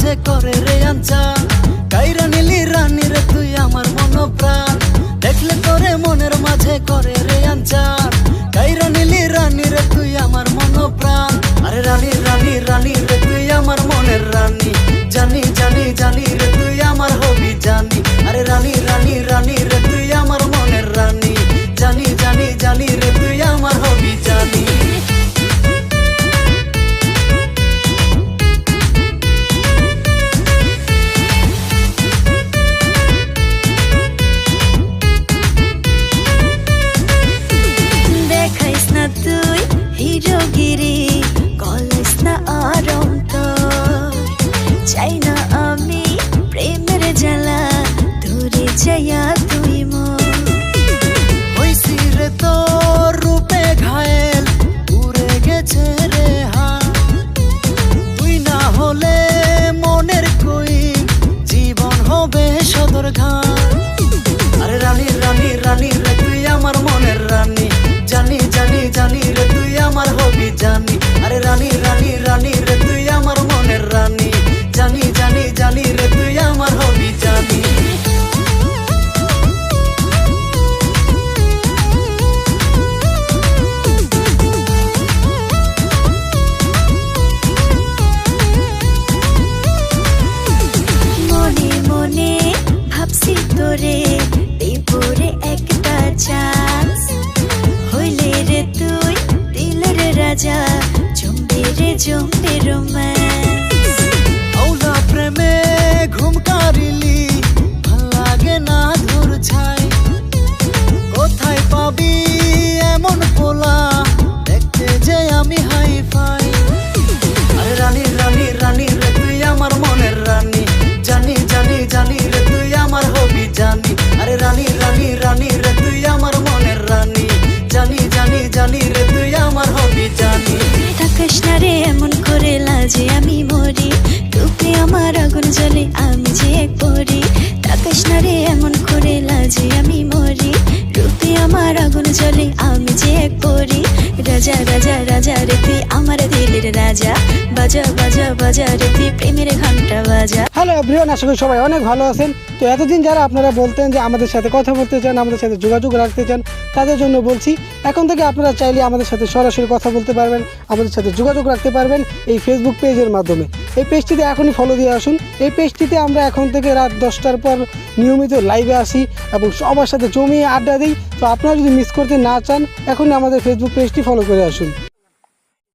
মাঝে করে রে আঞ্চার। কাইরা নিলি রানী রে তুই আমার মন প্রাণ, দেখলে তোরে মনের মাঝে করে রে আঞ্চার। কাইরা নিলি রানী রে তুই আমার মন প্রাণ। আরে রানী রানী রানী রে তুই আমার মনের রানী, জানি জানি জানি রে তুই আমার হবি জানি। আরে রানী রানী রানী রে তুই আমার মনের রানী, জানি জানি জানি রে তুই আমার হবি জানি। দেখাইস না তুই হিরোগিরি, কলিস না আরম তোর। চাই না আমি প্রেমের জ্বালা, দূরে যাইয়া তুই মোর। হইছি রে তোর রূপে ঘায়েল, উড়ে গেছে রে হাত। তুই না হলে মনের কই জীবন হবে সদর ঘাট। আরে রানী রানী রানী রে তুই আমার মনের রানী, জানি জানি জানি রে তুই আমার হবি জানি। আরে রানী রানী রানী রে তুই আমার মনের রানী, জানি জানি জানি রে তুই আমার হবি জানি। মনে মনে ভাবছি তোরে দেবরে একটা চান্স, হইলে রে তুই দিলের রাজা, জমবে রে জমবে রোম্যান্স। আউলা প্রেমে ঘুম কারিলি, ভাল লাগে না ধুর ছাই। কোথায় পাবি এমন পোলা, দেখতে যে আমি হাই ফাই। আরে রানী রানী রানী রে তুই আমার মনের রানী, জানি জানি জানি রে তুই আমার হবি জানি। আরে রানী রানী রানী রে তুই আমার মনের রানী, জানি জানি জানি রে তুই আমার হবি জানি। তাকাস না রে এমন করে লাজে আমি মরি, রূপে আমার আগুন জ্বলে আমি যে এক পরি। তাকাস না রে এমন করে লাজে আমি মরি, রূপে আমার আগুন জ্বলে আমি যে এক পরি। রাজা রাজা রাজা রে তুই আমার দিলের রাজা, বাজা বাজা বাজা রে তুই প্রেমের ঘন্টা বাজা। হ্যালো এভরিওয়ান, আশা করি সবাই অনেক ভালো আছেন। তো এতদিন যারা আপনারা বলতেন যে আমাদের সাথে কথা বলতে চান, আমাদের সাথে যোগাযোগ রাখতে চান, তাদের জন্য বলছি এখন থেকে আপনারা চাইলে আমাদের সাথে সরাসরি কথা বলতে পারবেন, আমাদের সাথে যোগাযোগ রাখতে পারবেন এই ফেসবুক পেজের মাধ্যমে। এই পেজটিতে এখনই ফলো দিয়ে আসুন। এই পেজটিতে আমরা এখন থেকে রাত 10টার পর নিয়মিত লাইভে আসি এবং সবার সাথে জমিয়ে আড্ডা দিই। তো আপনারা যদি মিস করতে না চান, এখনই আমাদের ফেসবুক পেজটি ফলো করে আসুন।